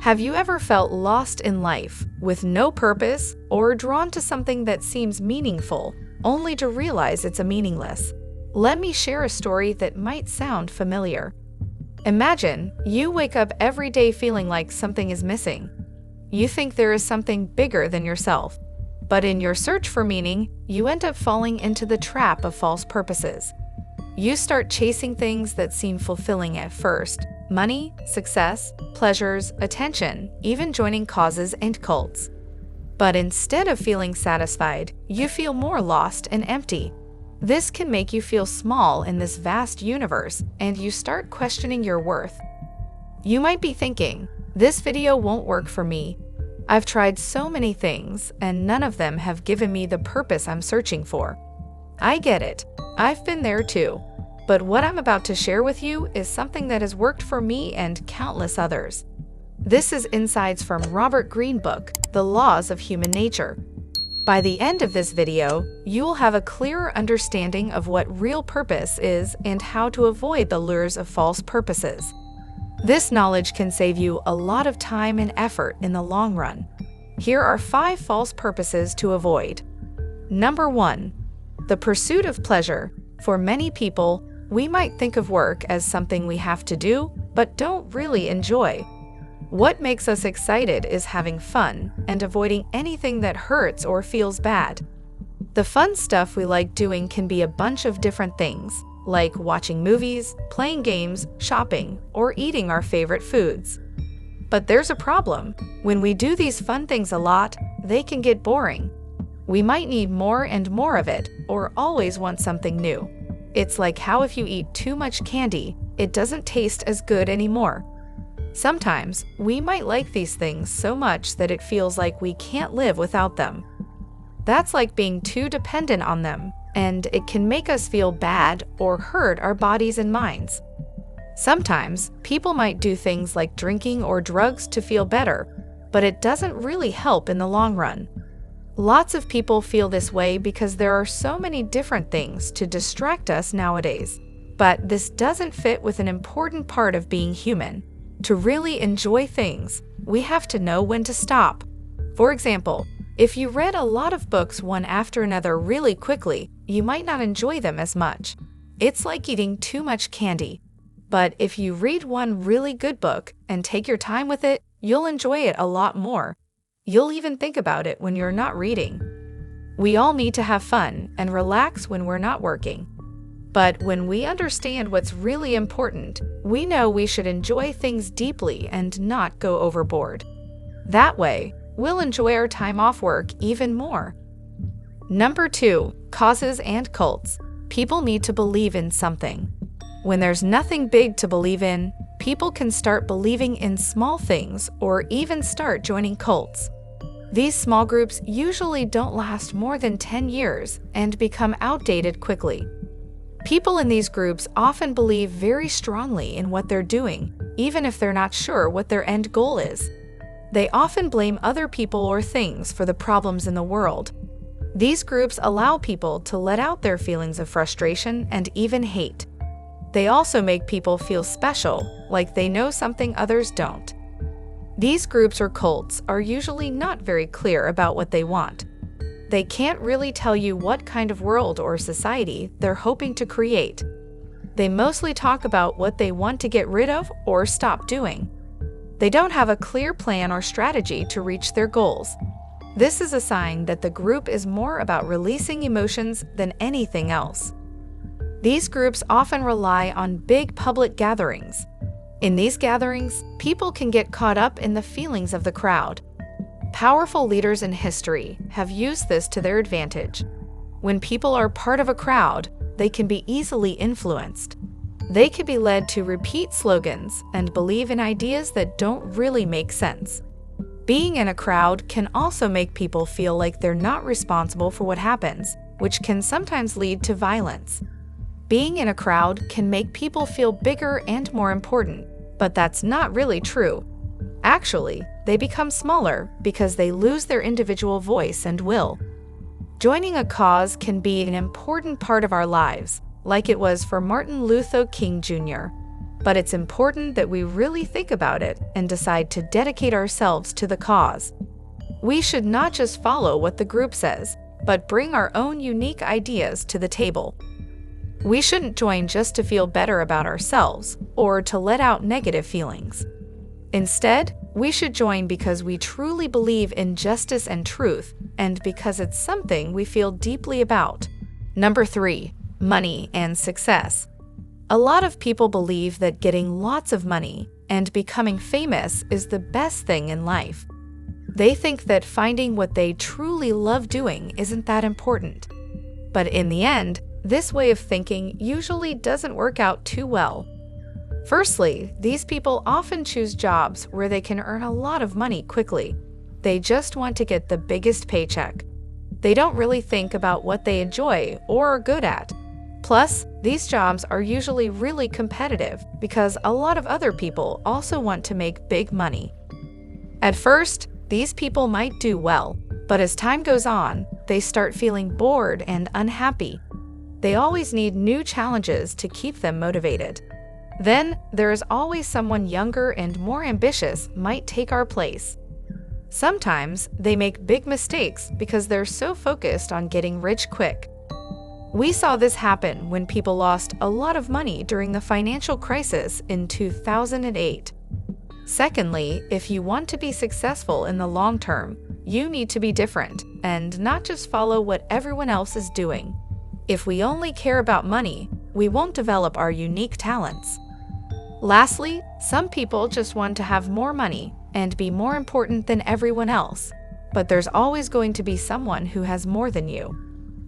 Have you ever felt lost in life, with no purpose, or drawn to something that seems meaningful, only to realize it's meaningless? Let me share a story that might sound familiar. Imagine you wake up every day feeling like something is missing. You think there is something bigger than yourself. But in your search for meaning, you end up falling into the trap of false purposes. You start chasing things that seem fulfilling at first: money, success, pleasures, attention, even joining causes and cults. But instead of feeling satisfied, you feel more lost and empty. This can make you feel small in this vast universe, and you start questioning your worth. You might be thinking, this video won't work for me. I've tried so many things, and none of them have given me the purpose I'm searching for. I get it. I've been there too. But what I'm about to share with you is something that has worked for me and countless others. This is insights from Robert Greene book, The Laws of Human Nature. By the end of this video, you will have a clearer understanding of what real purpose is and how to avoid the lures of false purposes. This knowledge can save you a lot of time and effort in the long run. Here are 5 false purposes to avoid. Number 1. The pursuit of pleasure. For many people, we might think of work as something we have to do, but don't really enjoy. What makes us excited is having fun and avoiding anything that hurts or feels bad. The fun stuff we like doing can be a bunch of different things, like watching movies, playing games, shopping, or eating our favorite foods. But there's a problem. When we do these fun things a lot, they can get boring. We might need more and more of it, or always want something new. It's like how if you eat too much candy, it doesn't taste as good anymore. Sometimes, we might like these things so much that it feels like we can't live without them. That's like being too dependent on them, and it can make us feel bad or hurt our bodies and minds. Sometimes, people might do things like drinking or drugs to feel better, but it doesn't really help in the long run. Lots of people feel this way because there are so many different things to distract us nowadays. But this doesn't fit with an important part of being human. To really enjoy things, we have to know when to stop. For example, if you read a lot of books one after another really quickly, you might not enjoy them as much. It's like eating too much candy. But if you read one really good book and take your time with it, you'll enjoy it a lot more. You'll even think about it when you're not reading. We all need to have fun and relax when we're not working. But when we understand what's really important, we know we should enjoy things deeply and not go overboard. That way, we'll enjoy our time off work even more. Number 2. Causes and cults. People need to believe in something. When there's nothing big to believe in, people can start believing in small things or even start joining cults. These small groups usually don't last more than 10 years and become outdated quickly. People in these groups often believe very strongly in what they're doing, even if they're not sure what their end goal is. They often blame other people or things for the problems in the world. These groups allow people to let out their feelings of frustration and even hate. They also make people feel special, like they know something others don't. These groups or cults are usually not very clear about what they want. They can't really tell you what kind of world or society they're hoping to create. They mostly talk about what they want to get rid of or stop doing. They don't have a clear plan or strategy to reach their goals. This is a sign that the group is more about releasing emotions than anything else. These groups often rely on big public gatherings. In these gatherings, people can get caught up in the feelings of the crowd. Powerful leaders in history have used this to their advantage. When people are part of a crowd, they can be easily influenced. They can be led to repeat slogans and believe in ideas that don't really make sense. Being in a crowd can also make people feel like they're not responsible for what happens, which can sometimes lead to violence. Being in a crowd can make people feel bigger and more important, but that's not really true. Actually, they become smaller because they lose their individual voice and will. Joining a cause can be an important part of our lives, like it was for Martin Luther King Jr. but it's important that we really think about it and decide to dedicate ourselves to the cause. We should not just follow what the group says, but bring our own unique ideas to the table. We shouldn't join just to feel better about ourselves or to let out negative feelings. Instead, we should join because we truly believe in justice and truth and because it's something we feel deeply about. Number 3, money and success. A lot of people believe that getting lots of money and becoming famous is the best thing in life. They think that finding what they truly love doing isn't that important. But in the end, this way of thinking usually doesn't work out too well. Firstly, these people often choose jobs where they can earn a lot of money quickly. They just want to get the biggest paycheck. They don't really think about what they enjoy or are good at. Plus, these jobs are usually really competitive because a lot of other people also want to make big money. At first, these people might do well, but as time goes on, they start feeling bored and unhappy. They always need new challenges to keep them motivated. Then, there is always someone younger and more ambitious might take our place. Sometimes, they make big mistakes because they're so focused on getting rich quick. We saw this happen when people lost a lot of money during the financial crisis in 2008. Secondly, if you want to be successful in the long term, you need to be different and not just follow what everyone else is doing. If we only care about money, we won't develop our unique talents. Lastly, some people just want to have more money and be more important than everyone else, but there's always going to be someone who has more than you.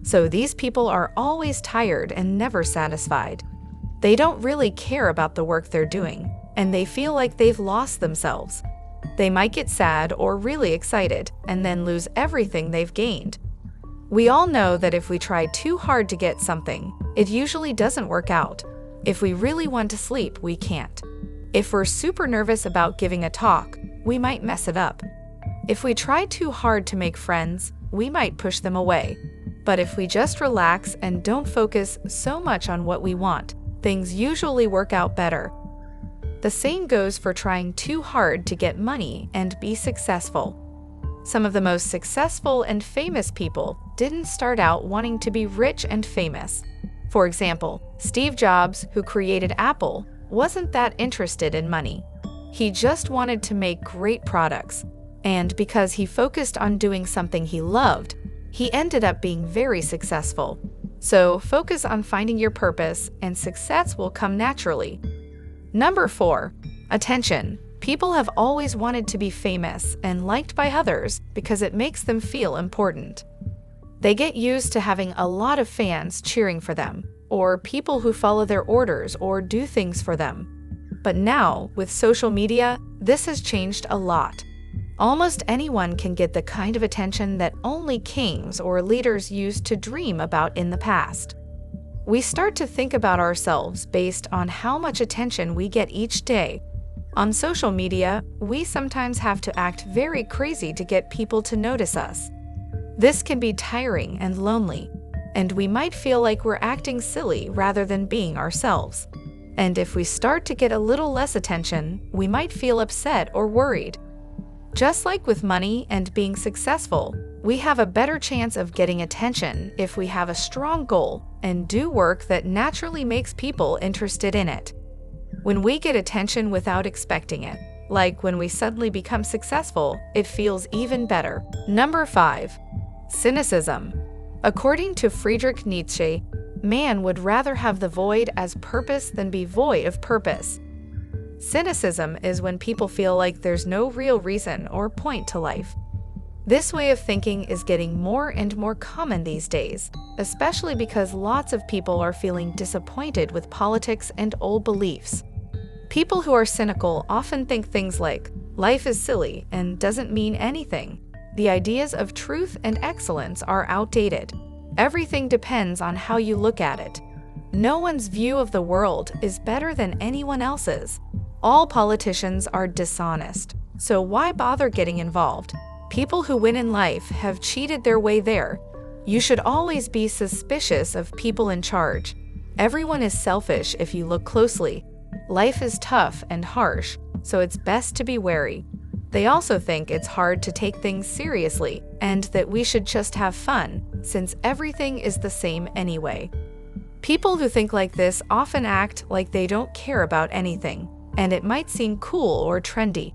So these people are always tired and never satisfied. They don't really care about the work they're doing, and they feel like they've lost themselves. They might get sad or really excited and then lose everything they've gained. We all know that if we try too hard to get something, it usually doesn't work out. If we really want to sleep, we can't. If we're super nervous about giving a talk, we might mess it up. If we try too hard to make friends, we might push them away. But if we just relax and don't focus so much on what we want, things usually work out better. The same goes for trying too hard to get money and be successful. Some of the most successful and famous people didn't start out wanting to be rich and famous. For example, Steve Jobs, who created Apple, wasn't that interested in money. He just wanted to make great products. And because he focused on doing something he loved, he ended up being very successful. So focus on finding your purpose and success will come naturally. Number 4, attention. People have always wanted to be famous and liked by others because it makes them feel important. They get used to having a lot of fans cheering for them, or people who follow their orders or do things for them. But now, with social media, this has changed a lot. Almost anyone can get the kind of attention that only kings or leaders used to dream about in the past. We start to think about ourselves based on how much attention we get each day. On social media, we sometimes have to act very crazy to get people to notice us. This can be tiring and lonely, and we might feel like we're acting silly rather than being ourselves. And if we start to get a little less attention, we might feel upset or worried. Just like with money and being successful, we have a better chance of getting attention if we have a strong goal and do work that naturally makes people interested in it. When we get attention without expecting it, like when we suddenly become successful, it feels even better. Number 5, cynicism. According to Friedrich Nietzsche, man would rather have the void as purpose than be void of purpose. Cynicism is when people feel like there's no real reason or point to life. This way of thinking is getting more and more common these days, especially because lots of people are feeling disappointed with politics and old beliefs. People who are cynical often think things like, life is silly and doesn't mean anything. The ideas of truth and excellence are outdated. Everything depends on how you look at it. No one's view of the world is better than anyone else's. All politicians are dishonest, so why bother getting involved? People who win in life have cheated their way there. You should always be suspicious of people in charge. Everyone is selfish if you look closely. Life is tough and harsh, so it's best to be wary. They also think it's hard to take things seriously and that we should just have fun, since everything is the same anyway. People who think like this often act like they don't care about anything, and it might seem cool or trendy.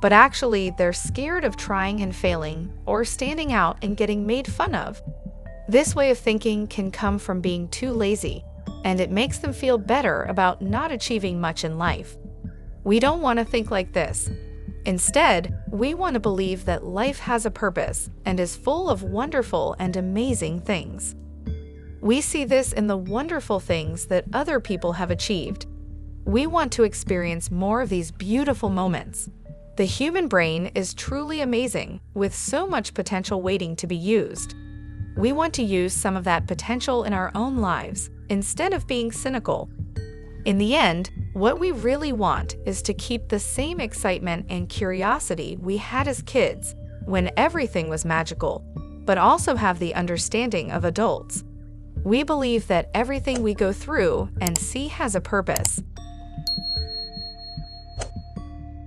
But actually, they're scared of trying and failing, or standing out and getting made fun of. This way of thinking can come from being too lazy, and it makes them feel better about not achieving much in life. We don't want to think like this. Instead, we want to believe that life has a purpose and is full of wonderful and amazing things. We see this in the wonderful things that other people have achieved. We want to experience more of these beautiful moments. The human brain is truly amazing, with so much potential waiting to be used. We want to use some of that potential in our own lives, instead of being cynical. In the end, what we really want is to keep the same excitement and curiosity we had as kids, when everything was magical, but also have the understanding of adults. We believe that everything we go through and see has a purpose,